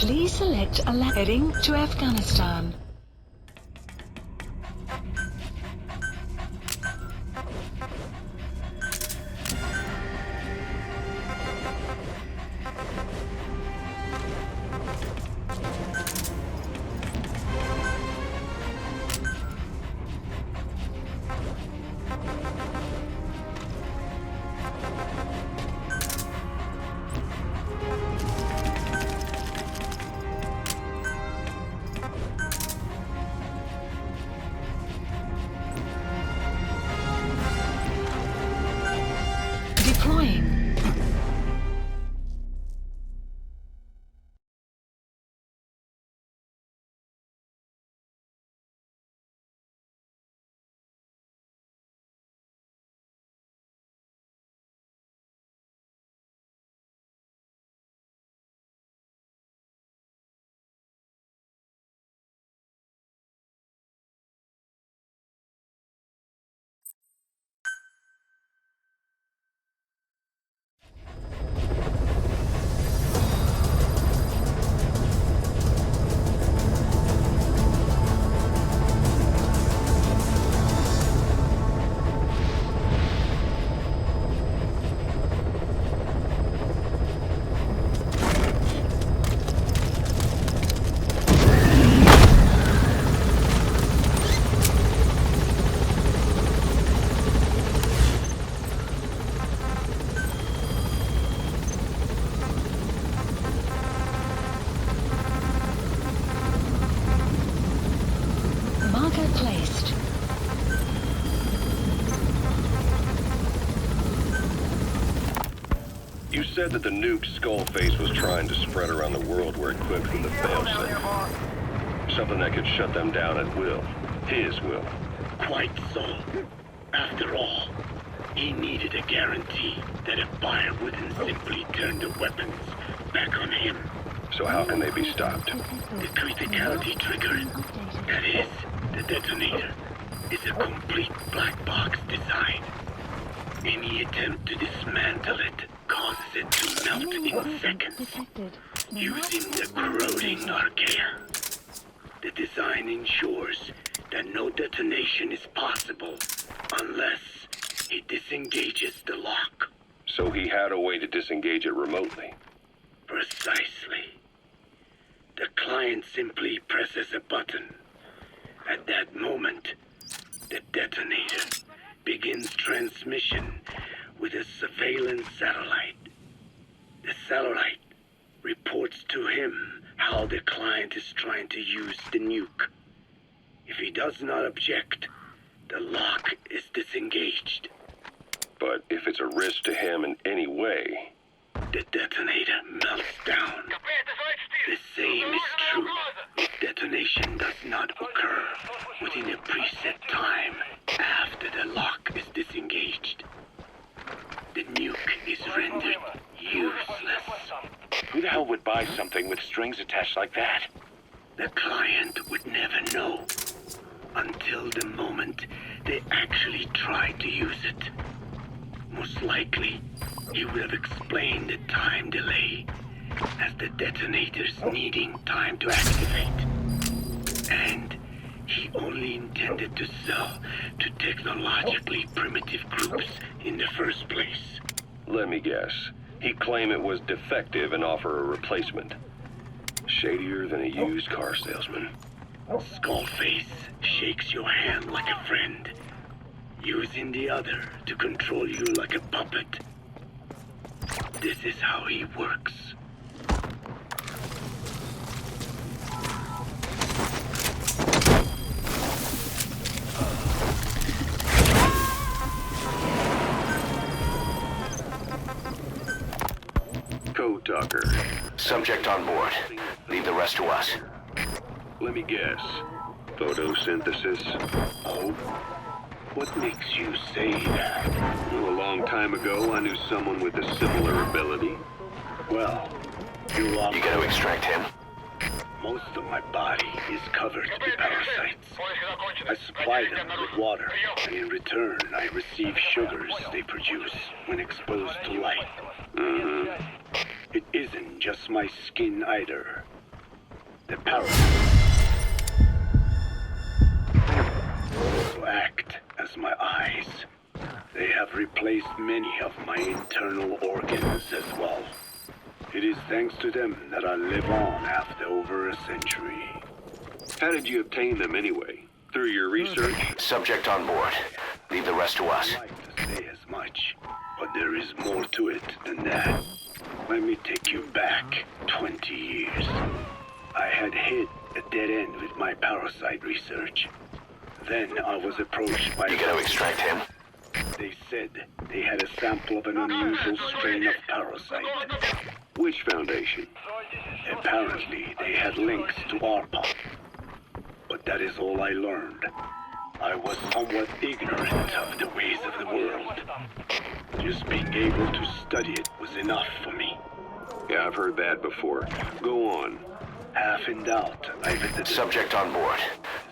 Please select a heading to Afghanistan. Deploying. Marker placed. You said that the nuke Skullface was trying to spread around the world were equipped with a failsafe. Something that could shut them down at will. His will. Quite so. After all, he needed a guarantee that a buyer wouldn't simply turn the weapons back on him. So how can they be stopped? The criticality trigger, that is, the detonator, is a complete black box design. Any attempt to dismantle it causes it to melt in seconds, using the corroding archaea. The design ensures that no detonation is possible unless he disengages the lock. So he had a way to disengage it remotely. Precisely. The client simply presses a button. At that moment, the detonator begins transmission with a surveillance satellite. The satellite reports to him how the client is trying to use the nuke. If he does not object, the lock is disengaged. But if it's a risk to him in any way... The detonator melts down. The same is true if detonation does not occur within a preset time after the lock is disengaged. The nuke is rendered useless. Who the hell would buy something with strings attached like that? The client would never know until the moment they actually try to use it. Most likely, he would have explained the time delay as the detonators needing time to activate. And he only intended to sell to technologically primitive groups in the first place. Let me guess. He'd claim it was defective and offer a replacement. Shadier than a used car salesman. Skullface shakes your hand like a friend, using the other to control you like a puppet. This is how he works. Code talker. Subject on board. Leave the rest to us. Let me guess. Photosynthesis? Oh? What makes you say that? Well, a long time ago, I knew someone with a similar ability. Well, you are... You gotta extract him. Most of my body is covered with parasites. I supply them with water, and in return, I receive sugars they produce when exposed to light. Mm-hmm. It isn't just my skin either. The parasites also act as my eyes. They have replaced many of my internal organs as well. It is thanks to them that I live on after over a century. How did you obtain them anyway? Through your research? Subject on board. Leave the rest to us. I like to say as much, but there is more to it than that. Let me take you back 20 years. I had hit a dead end with my parasite research. Then I was approached by... You gotta extract him. They said they had a sample of an unusual strain of parasite. Which foundation? Apparently, they had links to ARPA. But that is all I learned. I was somewhat ignorant of the ways of the world. Just being able to study it was enough for me. Yeah, I've heard that before. Go on. Half in doubt, I visited... Subject on board.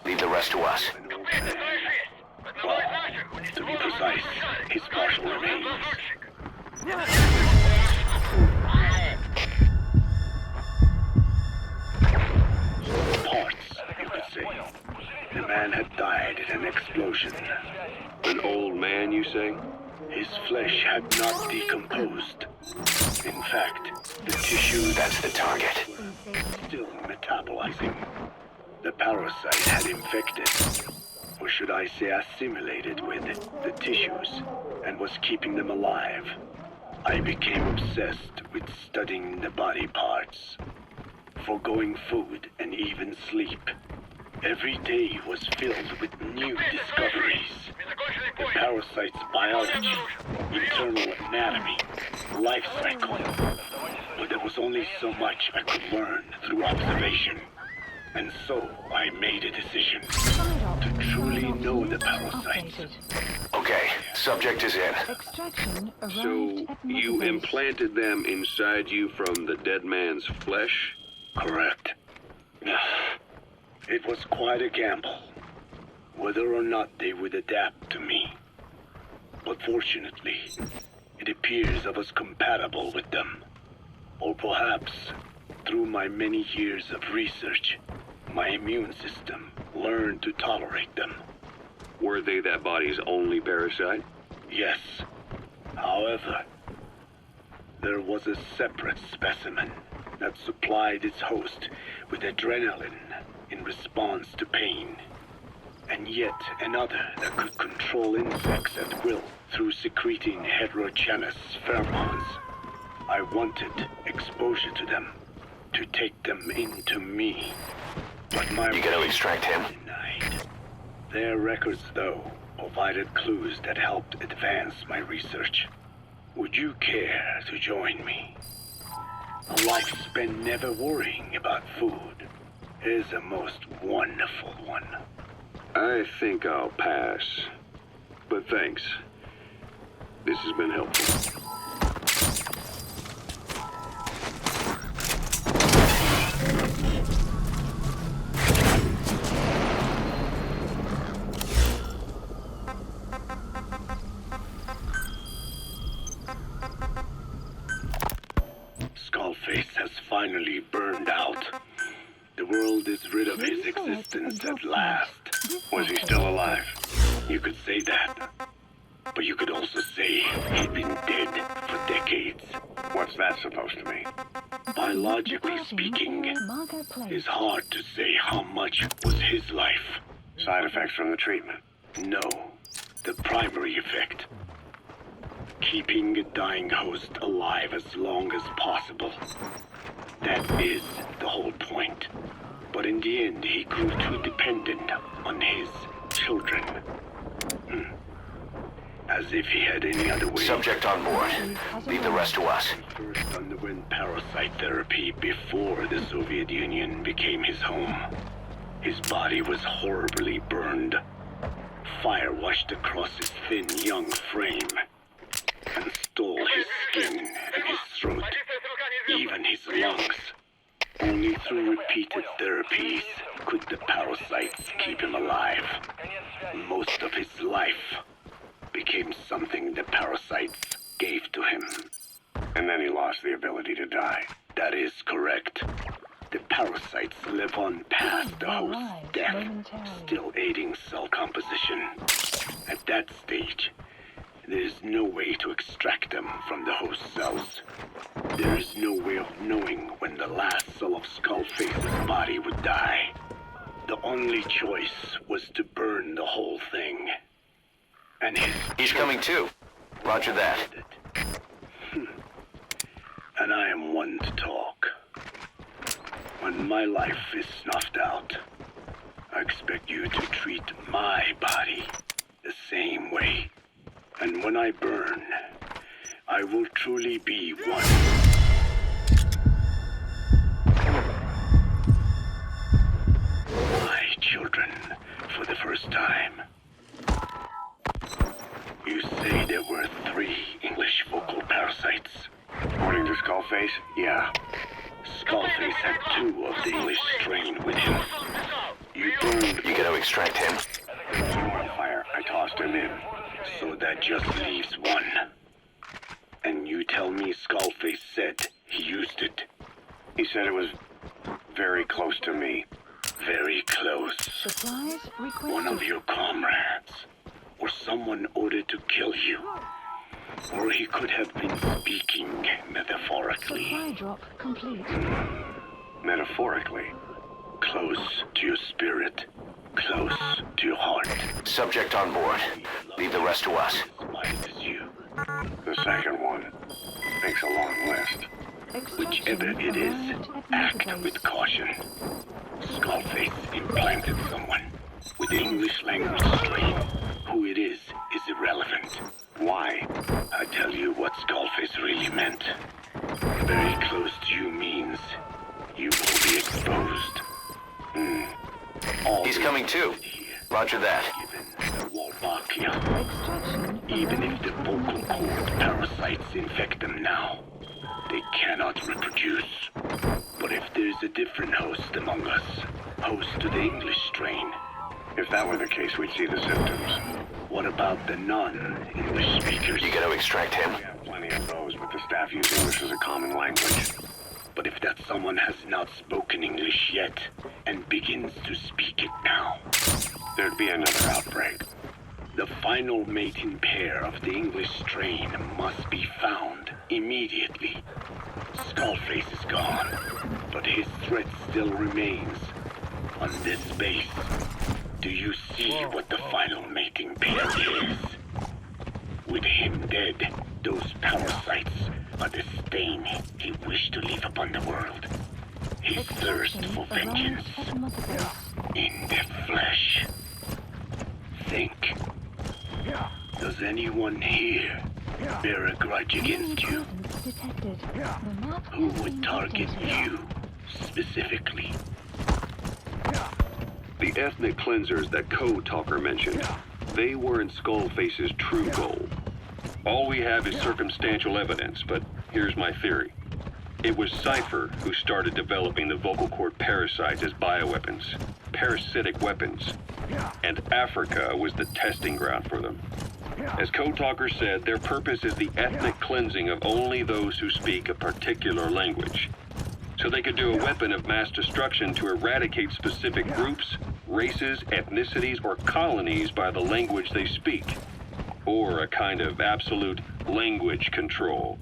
Leave the rest to us. an old man. Well, to be precise, his partial remains. Parts, you could say. The man had died in an explosion. An old man, you say? His flesh had not decomposed. In fact, the tissue That's the target. still metabolizing. The parasite had infected, or should I say assimilated with, the tissues, and was keeping them alive. I became obsessed with studying the body parts, foregoing food and even sleep. Every day was filled with new discoveries. The parasite's biology, internal anatomy, life cycle. But there was only so much I could learn through observation. And so I made a decision to truly know the parasite. Okay, subject is in. Extraction arrived So, at you Mother Base. implanted them inside you from the dead man's flesh? Correct. It was quite a gamble, whether or not they would adapt to me. But fortunately, it appears I was compatible with them. Or perhaps, through my many years of research, my immune system learned to tolerate them. Were they that body's only parasite? Yes. However, there was a separate specimen that supplied its host with adrenaline in response to pain, and yet another that could control insects at will through secreting heterogeneous pheromones. I wanted exposure to them, to take them into me, but my... You gotta extract him. Denied. Their records, though, provided clues that helped advance my research. Would you care to join me? A life spent never worrying about food is a most wonderful one. I think I'll pass. But thanks. This has been helpful. Skullface has finally burned out. The world is rid of his existence at last. Was he still alive? You could say that. But you could also say he'd been dead for decades. What's that supposed to mean? Biologically speaking, it's hard to say how much was his life. Side effects from the treatment? No. The primary effect. Keeping a dying host alive as long as possible. That is the whole point. But in the end, he grew too dependent on his children. As if he had any other way. Subject on board. Leave the rest to us. He first underwent parasite therapy before the Soviet Union became his home. His body was horribly burned. Fire washed across his thin young frame and stole his skin and his throat, even his lungs. Only through repeated therapies could the parasites keep him alive. Most of his life became something the parasites gave to him. And then he lost the ability to die. That is correct. The parasites live on past the host's death, still aiding cell composition. At that stage, there is no way to extract them from the host cells. There is no way of knowing when the last cell of Skullface's body would die. The only choice was to burn the whole thing. And He's coming too. Roger that. And I am one to talk. When my life is snuffed out, I expect you to treat my body the same way. And when I burn, I will truly be one. My children, for the first time. You say there were 3 English vocal parasites. According to Skullface, yeah. Skullface had 2 of the English strain with him. You burned. You gotta extract him. You were on fire. I tossed him in. So that just leaves 1. And you tell me Skullface said he used it. He said it was very close to me. Very close. Supplies requested. One of your comrades. Or someone ordered to kill you. Or he could have been speaking metaphorically. Supply drop complete. Metaphorically. Close to your spirit. Close to your heart. Subject on board. Leave the rest to us. As you. The second one makes a long list. Whichever it is, act with caution. Skullface implanted someone with the English language strain. Who it is irrelevant. Why? I tell you what Skullface really meant. Very close to you means you will be exposed. He's coming too. Roger that. Given the Wolbachia. Extraction. Even if the vocal cord parasites infect them now, they cannot reproduce. But if there's a different host among us, host to the English strain, If that were the case, we'd see the symptoms. what about the non-English speakers? You gotta extract him. We have plenty of those, but the staff use English as a common language. But if that someone has not spoken English yet, and begins to speak it now, There'd be another outbreak. the final mating pair of the English strain must be found immediately. Skullface is gone, but his threat still remains. On this base, do you see what the final mating pair is? With him dead, those parasites are the stain he wished to leave upon the world. His thirst for vengeance in the flesh. Think. Does anyone here bear a grudge against you? Detected. The map Who has would been target updated. you specifically? The ethnic cleansers that Code Talker mentioned, they weren't Skullface's true goal. All we have is circumstantial evidence, but here's my theory. It was Cypher who started developing the vocal cord parasites as bioweapons, parasitic weapons, and Africa was the testing ground for them. As Code Talker said, their purpose is the ethnic cleansing of only those who speak a particular language. So they could do a weapon of mass destruction to eradicate specific groups, races, ethnicities, or colonies by the language they speak. Or a kind of absolute language control.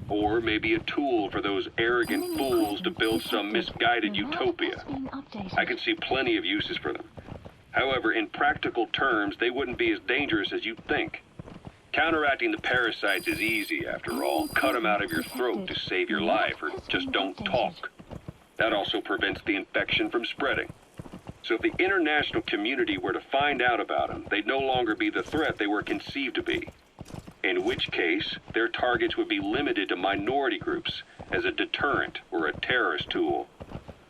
Or maybe a tool for those arrogant fools to build some misguided utopia. I can see plenty of uses for them. However, in practical terms, they wouldn't be as dangerous as you'd think. Counteracting the parasites is easy, after all. Cut them out of your throat to save your life, or just don't talk. That also prevents the infection from spreading. So if the international community were to find out about them, they'd no longer be the threat they were conceived to be. In which case, their targets would be limited to minority groups as a deterrent or a terrorist tool.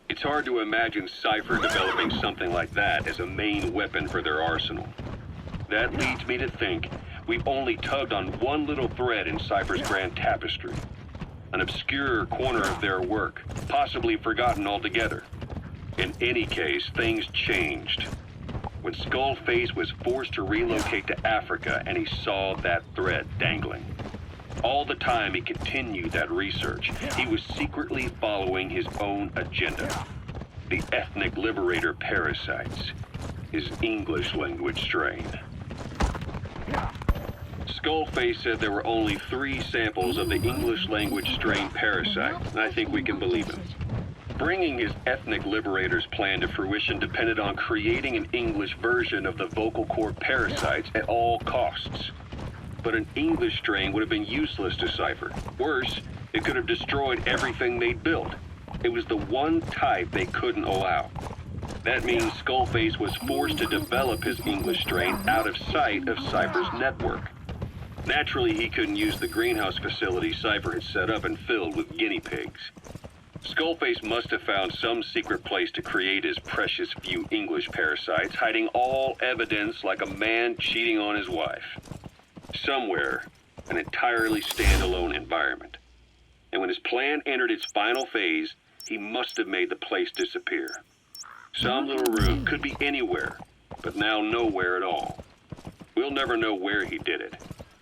It's hard to imagine Cypher developing something like that as a main weapon for their arsenal. That leads me to think we've only tugged on one little thread in Cypher's grand tapestry. An obscure corner of their work, possibly forgotten altogether. In any case, things changed. When Skullface was forced to relocate to Africa and he saw that thread dangling. All the time he continued that research, he was secretly following his own agenda. The ethnic liberator parasites, his English language strain. Skullface said there were only 3 samples of the English language strain parasite, and I think we can believe him. Bringing his ethnic liberator's plan to fruition depended on creating an English version of the vocal cord parasites at all costs. But an English strain would have been useless to Cypher. Worse, it could have destroyed everything they'd built. It was the one type they couldn't allow. That means Skullface was forced to develop his English strain out of sight of Cypher's network. Naturally, he couldn't use the greenhouse facility Cypher had set up and filled with guinea pigs. Skullface must have found some secret place to create his precious few English parasites, hiding all evidence like a man cheating on his wife. Somewhere, an entirely standalone environment. And when his plan entered its final phase, he must have made the place disappear. Some little room could be anywhere, but now nowhere at all. We'll never know where he did it,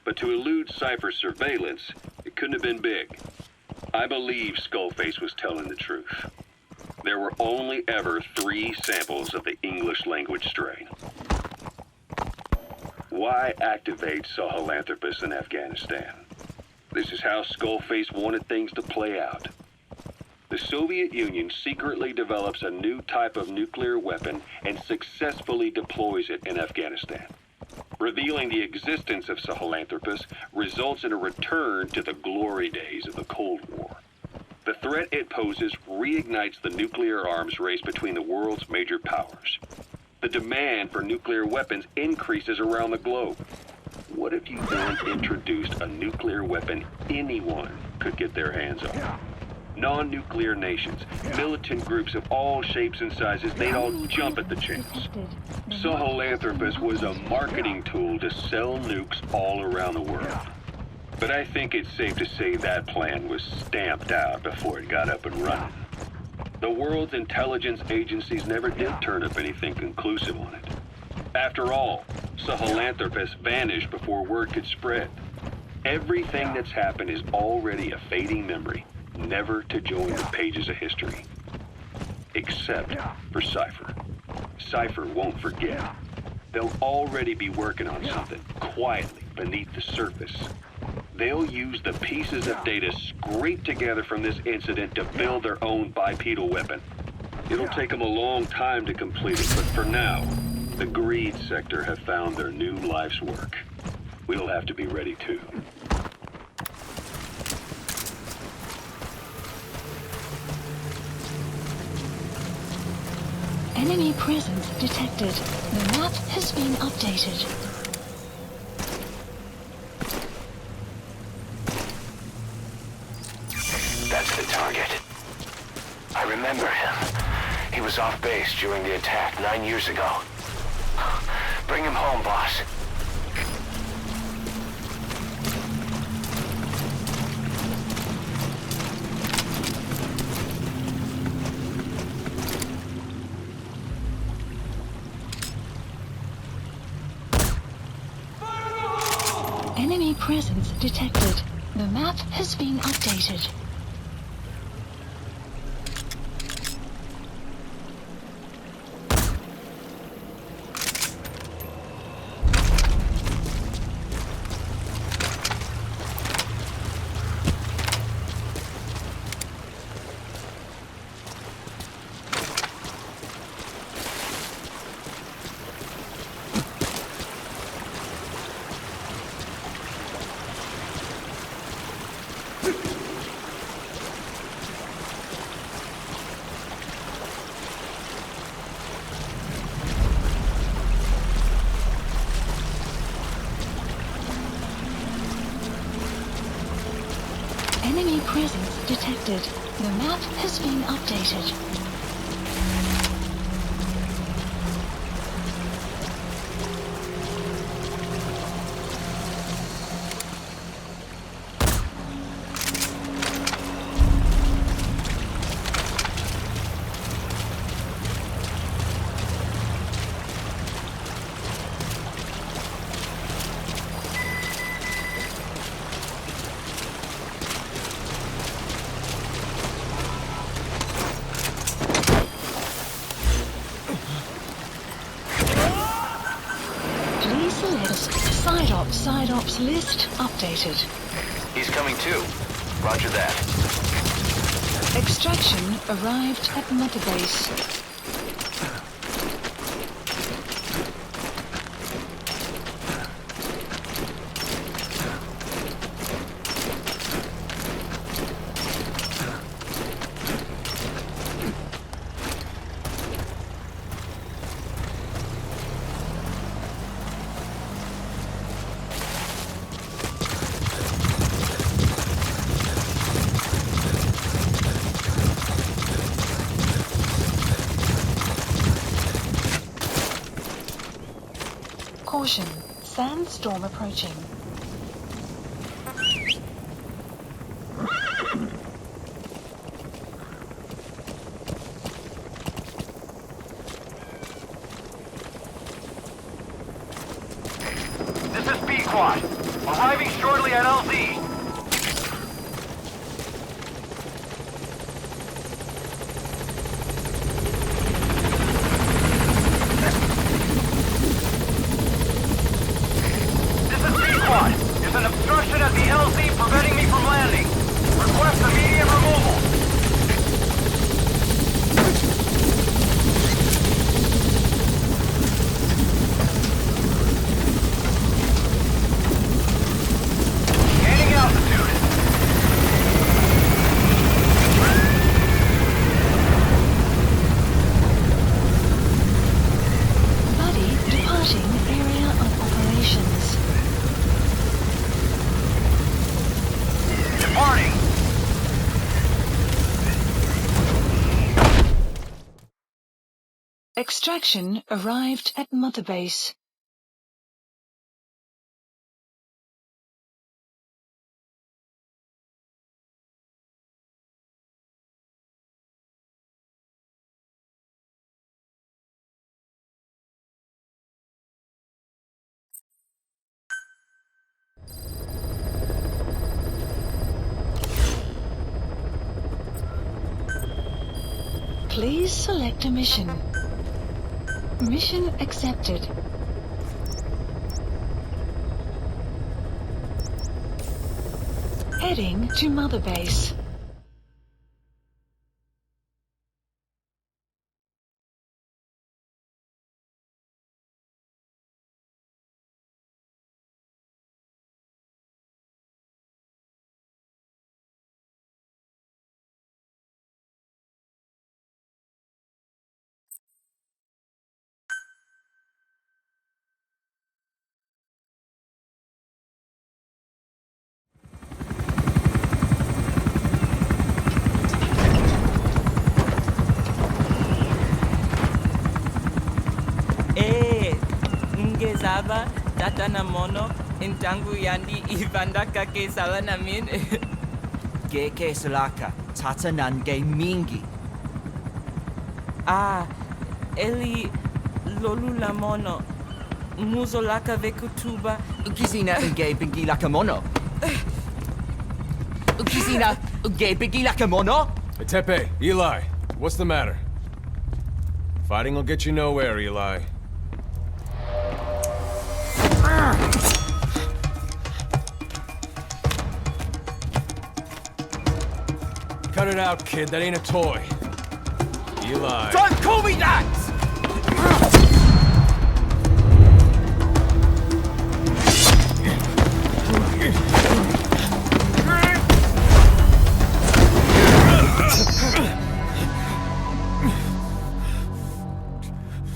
but to elude Cypher's surveillance, it couldn't have been big. I believe Skullface was telling the truth. There were only ever 3 samples of the English language strain. Why activate Sahelanthropus in Afghanistan? This is how Skullface wanted things to play out. The Soviet Union secretly develops a new type of nuclear weapon and successfully deploys it in Afghanistan. Revealing the existence of Sahelanthropus results in a return to the glory days of the Cold War. The threat it poses reignites the nuclear arms race between the world's major powers. The demand for nuclear weapons increases around the globe. What if you then introduced a nuclear weapon anyone could get their hands on? Non-nuclear nations, militant groups of all shapes and sizes, they'd all jump at the chance. Sahelanthropus was a marketing tool to sell nukes all around the world. But I think it's safe to say that plan was stamped out before it got up and running. The world's intelligence agencies never did turn up anything conclusive on it. After all, Sahelanthropus vanished before word could spread. Everything that's happened is already a fading memory, never to join the pages of history. Except for Cypher. Cypher won't forget. They'll already be working on something, quietly beneath the surface. They'll use the pieces of data scraped together from this incident to build their own bipedal weapon. It'll take them a long time to complete it, but for now, the greed sector have found their new life's work. We'll have to be ready too. Enemy presence detected. The map has been updated. That's the target. I remember him. He was off base during the attack 9 years ago. Bring him home, boss. Enemy presence detected. The map has been updated. Enemy presence detected. The map has been updated. Top side ops list updated. He's coming too. Roger that. Extraction arrived at Mother Base. Caution, sandstorm approaching. This is B-Quad. Arriving shortly at LZ. There's an obstruction at the LZ preventing me from landing. Request immediate removal. Gaining altitude. Buddy departing area of operations. Departing. Extraction arrived at Mother Base. Please select a mission. Mission accepted. Heading to Mother Base. Saba, tata na mono, intangu yandi ibandaka ke sala namin. Geke salaka, tata nange mingi. Eli lolu la mono, muzo laka vekutuba. Ukizina unge bingi laka mono. Ukizina unge bingi laka mono. Hey, Tepe, Eli, what's the matter? Fighting will get you nowhere, Eli. Cut it out, kid. That ain't a toy. Eli. Don't call me that!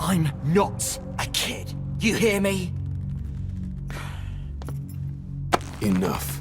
I'm not a kid. You hear me? Enough.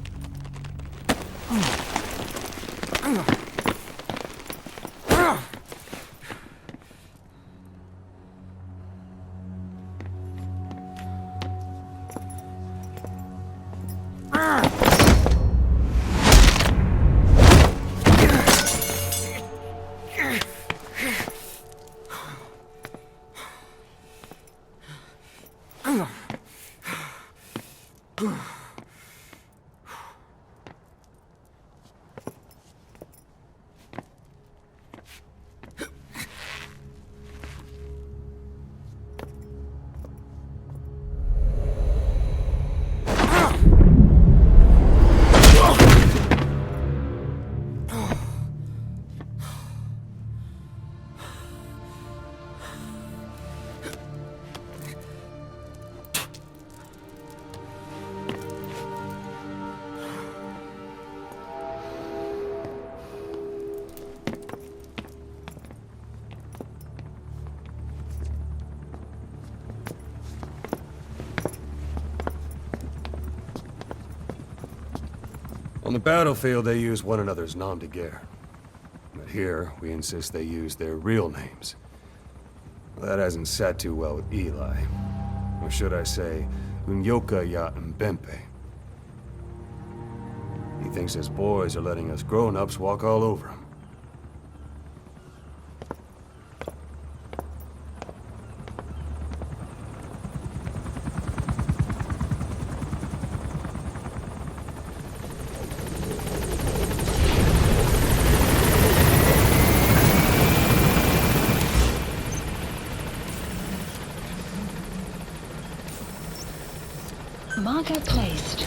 On the battlefield, they use one another's nom de guerre. But here, we insist they use their real names. Well, that hasn't sat too well with Eli. Or should I say, Unyoka ya Mbempe. He thinks his boys are letting us grown-ups walk all over him. Marker placed.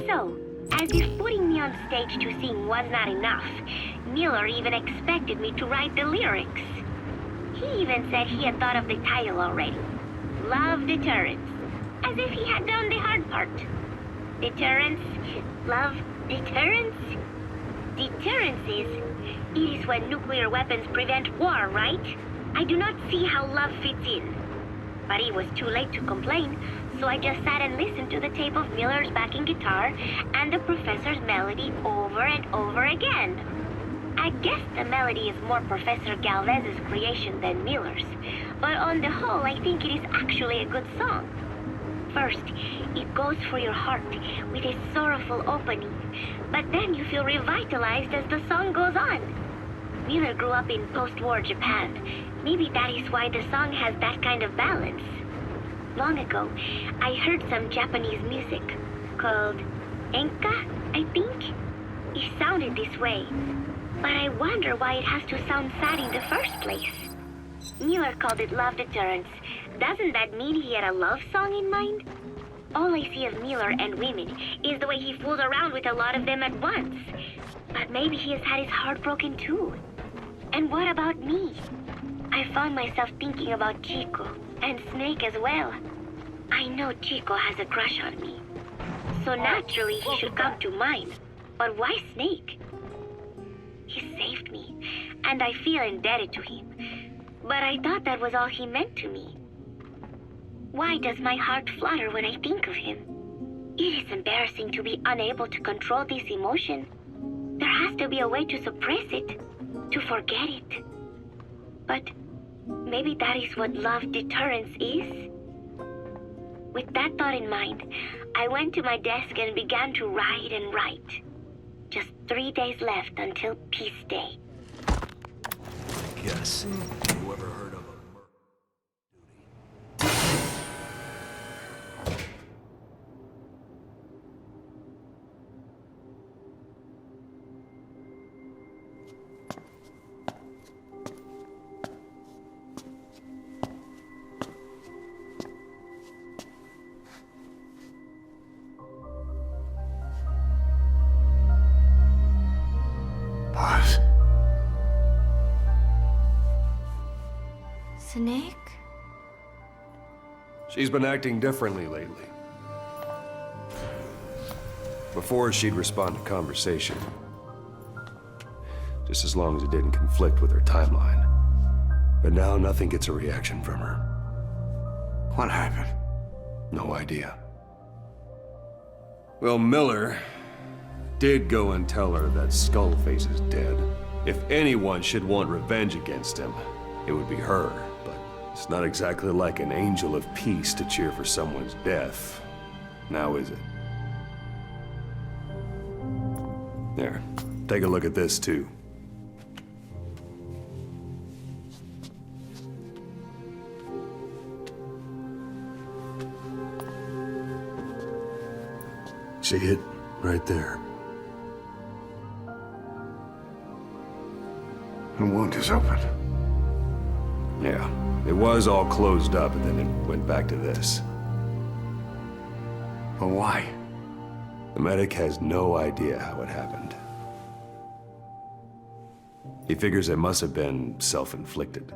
So, as if putting me on stage to sing was not enough, Miller even expected me to write the lyrics. He even said he had thought of the title already. Love Deterrence. As if he had done the hard part. Deterrence? Love deterrence? Deterrence it is when nuclear weapons prevent war, right? I do not see how love fits in. But it was too late to complain, so I just sat and listened to the tape of Miller's backing guitar and the professor's melody over and over again. I guess the melody is more Professor Galvez's creation than Miller's, but on the whole, I think it is actually a good song. First, it goes for your heart with a sorrowful opening, but then you feel revitalized as the song goes on. Miller grew up in post-war Japan. Maybe that is why the song has that kind of balance. Long ago, I heard some Japanese music called enka, I think. It sounded this way, but I wonder why it has to sound sad in the first place. Miller called it Love Deterrence. Doesn't that mean he had a love song in mind? All I see of Miller and women is the way he fools around with a lot of them at once. But maybe he has had his heart broken too. And what about me? I found myself thinking about Chico and Snake as well. I know Chico has a crush on me, so naturally he should come to mind. But why Snake? He saved me, and I feel indebted to him. But I thought that was all he meant to me. Why does my heart flutter when I think of him? It is embarrassing to be unable to control this emotion. There has to be a way to suppress it, to forget it. But maybe that is what love deterrence is? With that thought in mind, I went to my desk and began to write and write. Just 3 days left until Peace Day. Yes. You ever heard of a Snake? She's been acting differently lately. Before, she'd respond to conversation. Just as long as it didn't conflict with her timeline. But now nothing gets a reaction from her. What happened? No idea. Well, Miller did go and tell her that Skullface is dead. If anyone should want revenge against him, it would be her. But it's not exactly like an angel of peace to cheer for someone's death. Now is it? There, take a look at this too. See it? Right there. The wound is open. Yeah, it was all closed up and then it went back to this. But why? The medic has no idea how it happened. He figures it must have been self-inflicted.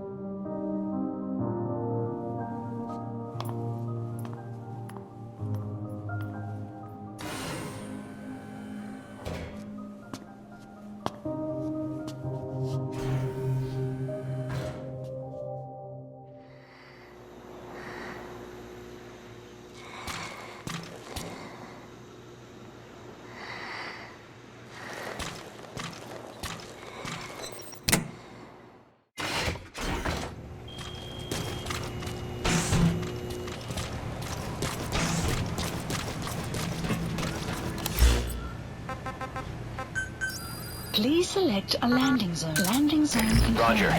Please select a landing zone. Landing zone confirmed. Roger.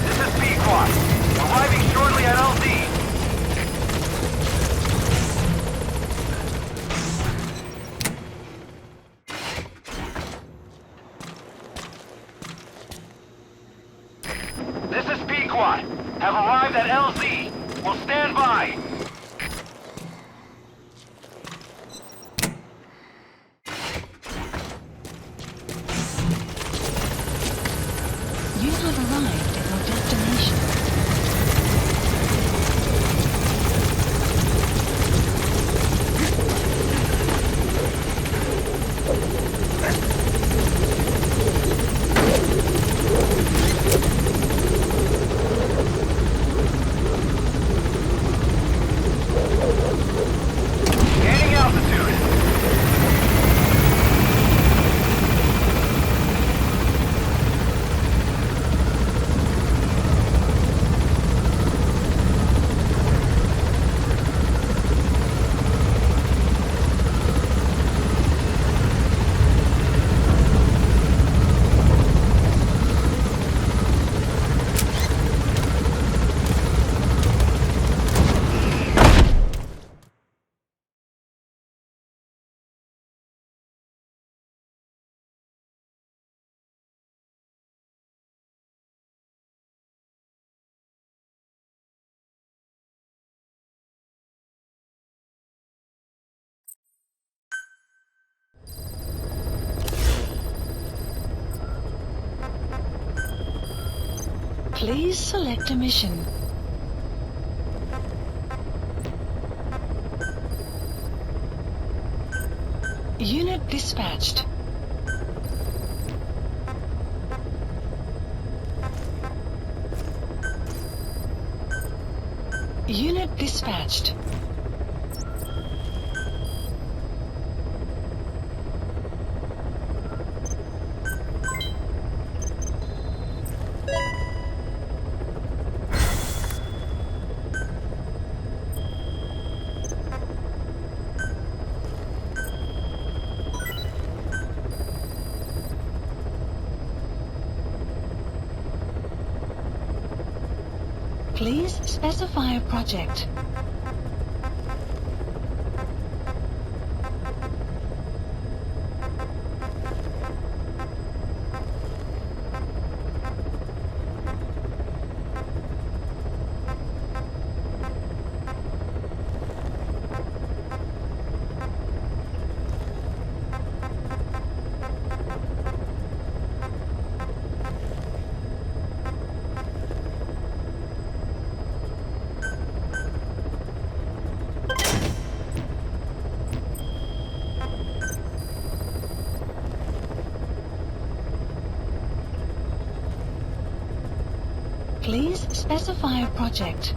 This is Pequot. Arriving shortly at LZ. This is Pequot. Have arrived at LZ. Will stand by. You have arrived at your destination. Gaining altitude. Please select a mission. Unit dispatched. Unit dispatched. Please specify a project. Please specify a project.